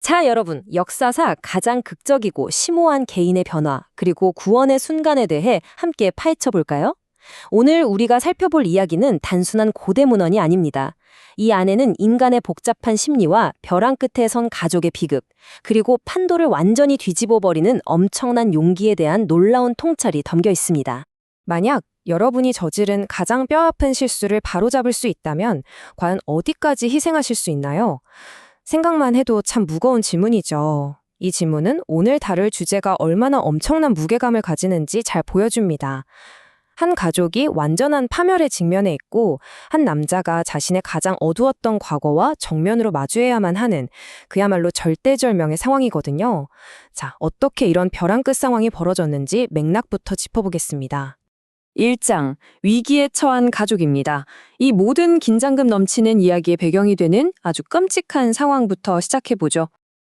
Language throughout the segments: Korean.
자, 여러분, 역사사 가장 극적이고 심오한 개인의 변화, 그리고 구원의 순간에 대해 함께 파헤쳐 볼까요? 오늘 우리가 살펴볼 이야기는 단순한 고대 문헌이 아닙니다. 이 안에는 인간의 복잡한 심리와 벼랑 끝에 선 가족의 비극, 그리고 판도를 완전히 뒤집어 버리는 엄청난 용기에 대한 놀라운 통찰이 담겨 있습니다. 만약 여러분이 저지른 가장 뼈아픈 실수를 바로잡을 수 있다면 과연 어디까지 희생하실 수 있나요? 생각만 해도 참 무거운 질문이죠. 이 질문은 오늘 다룰 주제가 얼마나 엄청난 무게감을 가지는지 잘 보여줍니다. 한 가족이 완전한 파멸에 직면해 있고 한 남자가 자신의 가장 어두웠던 과거와 정면으로 마주해야만 하는 그야말로 절대절명의 상황이거든요. 자, 어떻게 이런 벼랑 끝 상황이 벌어졌는지 맥락부터 짚어보겠습니다. 1장, 위기에 처한 가족입니다. 이 모든 긴장감 넘치는 이야기의 배경이 되는 아주 끔찍한 상황부터 시작해보죠.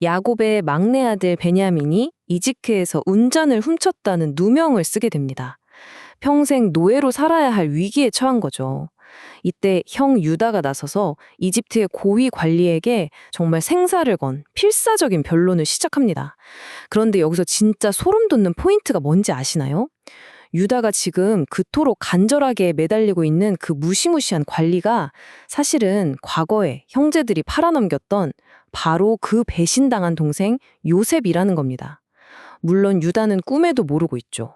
야곱의 막내 아들 베냐민이 이집트에서 운전을 훔쳤다는 누명을 쓰게 됩니다. 평생 노예로 살아야 할 위기에 처한 거죠. 이때 형 유다가 나서서 이집트의 고위 관리에게 정말 생사를 건 필사적인 변론을 시작합니다. 그런데 여기서 진짜 소름 돋는 포인트가 뭔지 아시나요? 유다가 지금 그토록 간절하게 매달리고 있는 그 무시무시한 관리가 사실은 과거에 형제들이 팔아넘겼던 바로 그 배신당한 동생 요셉이라는 겁니다. 물론 유다는 꿈에도 모르고 있죠.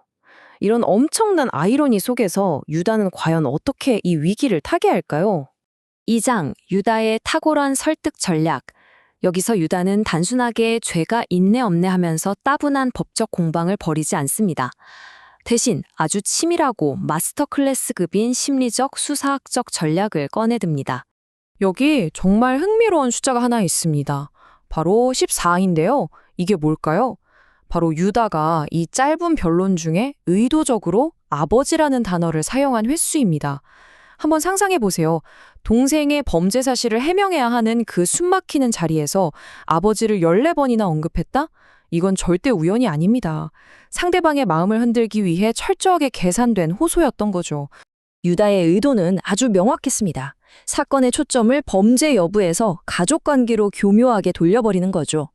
이런 엄청난 아이러니 속에서 유다는 과연 어떻게 이 위기를 타개할까요? 2장, 유다의 탁월한 설득 전략. 여기서 유다는 단순하게 죄가 있네 없네 하면서 따분한 법적 공방을 벌이지 않습니다. 대신 아주 치밀하고 마스터 클래스급인 심리적 수사학적 전략을 꺼내듭니다. 여기 정말 흥미로운 숫자가 하나 있습니다. 바로 14인데요. 이게 뭘까요? 바로 유다가 이 짧은 변론 중에 의도적으로 아버지라는 단어를 사용한 횟수입니다. 한번 상상해 보세요. 동생의 범죄 사실을 해명해야 하는 그 숨막히는 자리에서 아버지를 14번이나 언급했다? 이건 절대 우연이 아닙니다. 상대방의 마음을 흔들기 위해 철저하게 계산된 호소였던 거죠. 유다의 의도는 아주 명확했습니다. 사건의 초점을 범죄 여부에서 가족관계로 교묘하게 돌려버리는 거죠.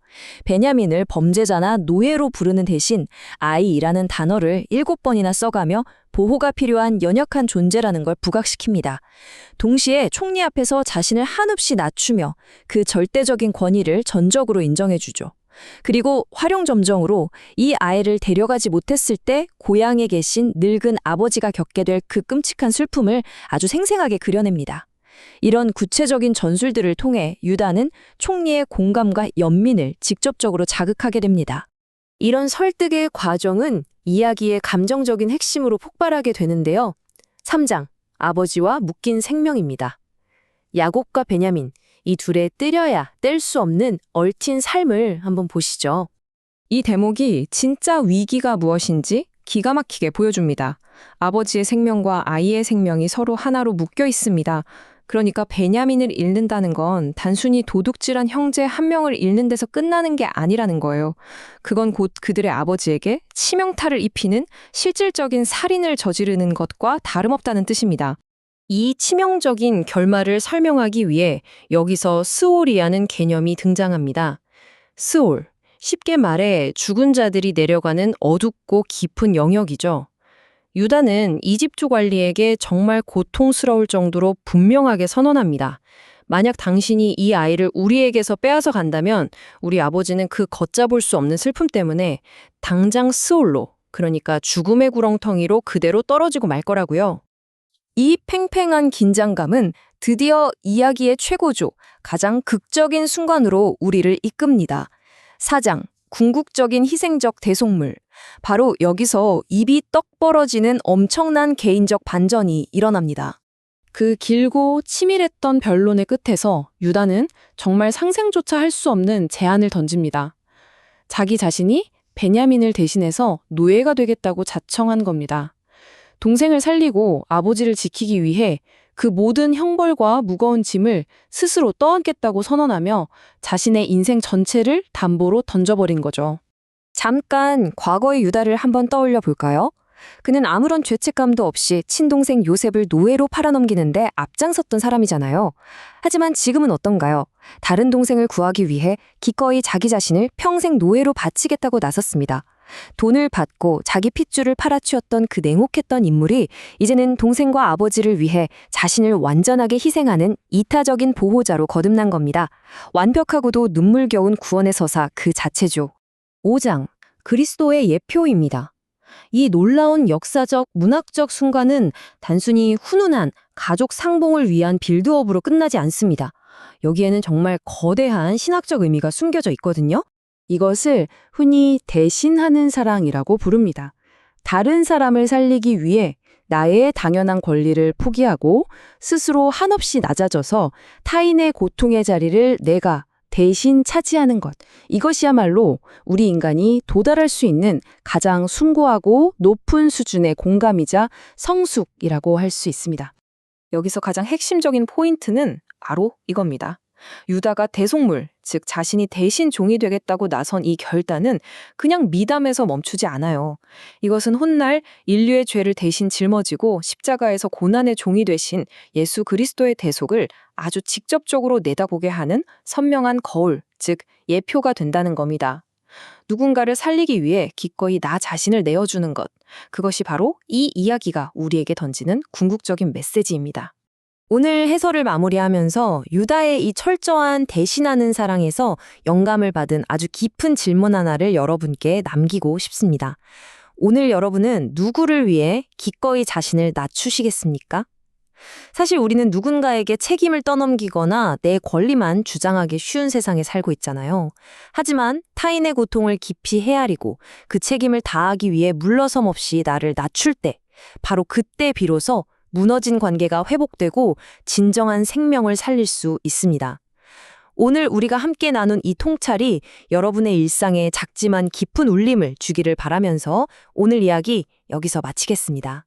베냐민을 범죄자나 노예로 부르는 대신 아이라는 단어를 7번이나 써가며 보호가 필요한 연약한 존재라는 걸 부각시킵니다. 동시에 총리 앞에서 자신을 한없이 낮추며 그 절대적인 권위를 전적으로 인정해주죠. 그리고 활용점정으로 이 아이를 데려가지 못했을 때 고향에 계신 늙은 아버지가 겪게 될 그 끔찍한 슬픔을 아주 생생하게 그려냅니다. 이런 구체적인 전술들을 통해 유다는 총리의 공감과 연민을 직접적으로 자극하게 됩니다. 이런 설득의 과정은 이야기의 감정적인 핵심으로 폭발하게 되는데요. 3장, 아버지와 묶인 생명입니다. 야곱과 베냐민, 이 둘의 뜨려야 뗄 수 없는 얽힌 삶을 한번 보시죠. 이 대목이 진짜 위기가 무엇인지 기가 막히게 보여줍니다. 아버지의 생명과 아이의 생명이 서로 하나로 묶여 있습니다. 그러니까 베냐민을 잃는다는 건 단순히 도둑질한 형제 한 명을 잃는 데서 끝나는 게 아니라는 거예요. 그건 곧 그들의 아버지에게 치명타를 입히는 실질적인 살인을 저지르는 것과 다름없다는 뜻입니다. 이 치명적인 결말을 설명하기 위해 여기서 스올이라는 개념이 등장합니다. 스올, 쉽게 말해 죽은 자들이 내려가는 어둡고 깊은 영역이죠. 유다는 이집트 관리에게 정말 고통스러울 정도로 분명하게 선언합니다. 만약 당신이 이 아이를 우리에게서 빼앗아 간다면 우리 아버지는 그 걷잡을 수 없는 슬픔 때문에 당장 스올로, 그러니까 죽음의 구렁텅이로 그대로 떨어지고 말 거라고요. 이 팽팽한 긴장감은 드디어 이야기의 최고조, 가장 극적인 순간으로 우리를 이끕니다. 4장, 궁극적인 희생적 대속물. 바로 여기서 입이 떡 벌어지는 엄청난 개인적 반전이 일어납니다. 그 길고 치밀했던 변론의 끝에서 유다는 정말 상상조차 할 수 없는 제안을 던집니다. 자기 자신이 베냐민을 대신해서 노예가 되겠다고 자청한 겁니다. 동생을 살리고 아버지를 지키기 위해 그 모든 형벌과 무거운 짐을 스스로 떠안겠다고 선언하며 자신의 인생 전체를 담보로 던져버린 거죠. 잠깐 과거의 유다를 한번 떠올려 볼까요? 그는 아무런 죄책감도 없이 친동생 요셉을 노예로 팔아넘기는데 앞장섰던 사람이잖아요. 하지만 지금은 어떤가요? 다른 동생을 구하기 위해 기꺼이 자기 자신을 평생 노예로 바치겠다고 나섰습니다. 돈을 받고 자기 핏줄을 팔아치웠던 그 냉혹했던 인물이 이제는 동생과 아버지를 위해 자신을 완전하게 희생하는 이타적인 보호자로 거듭난 겁니다. 완벽하고도 눈물겨운 구원의 서사 그 자체죠. 5장, 그리스도의 예표입니다. 이 놀라운 역사적, 문학적 순간은 단순히 훈훈한 가족 상봉을 위한 빌드업으로 끝나지 않습니다. 여기에는 정말 거대한 신학적 의미가 숨겨져 있거든요. 이것을 흔히 대신하는 사랑이라고 부릅니다. 다른 사람을 살리기 위해 나의 당연한 권리를 포기하고 스스로 한없이 낮아져서 타인의 고통의 자리를 내가 대신 차지하는 것. 이것이야말로 우리 인간이 도달할 수 있는 가장 숭고하고 높은 수준의 공감이자 성숙이라고 할 수 있습니다. 여기서 가장 핵심적인 포인트는 바로 이겁니다. 유다가 대속물, 즉 자신이 대신 종이 되겠다고 나선 이 결단은 그냥 미담에서 멈추지 않아요. 이것은 훗날 인류의 죄를 대신 짊어지고 십자가에서 고난의 종이 되신 예수 그리스도의 대속을 아주 직접적으로 내다보게 하는 선명한 거울, 즉 예표가 된다는 겁니다. 누군가를 살리기 위해 기꺼이 나 자신을 내어주는 것, 그것이 바로 이 이야기가 우리에게 던지는 궁극적인 메시지입니다. 오늘 해설을 마무리하면서 유다의 이 철저한 대신하는 사랑에서 영감을 받은 아주 깊은 질문 하나를 여러분께 남기고 싶습니다. 오늘 여러분은 누구를 위해 기꺼이 자신을 낮추시겠습니까? 사실 우리는 누군가에게 책임을 떠넘기거나 내 권리만 주장하기 쉬운 세상에 살고 있잖아요. 하지만 타인의 고통을 깊이 헤아리고 그 책임을 다하기 위해 물러섬 없이 나를 낮출 때, 바로 그때 비로소 무너진 관계가 회복되고 진정한 생명을 살릴 수 있습니다. 오늘 우리가 함께 나눈 이 통찰이 여러분의 일상에 작지만 깊은 울림을 주기를 바라면서 오늘 이야기 여기서 마치겠습니다.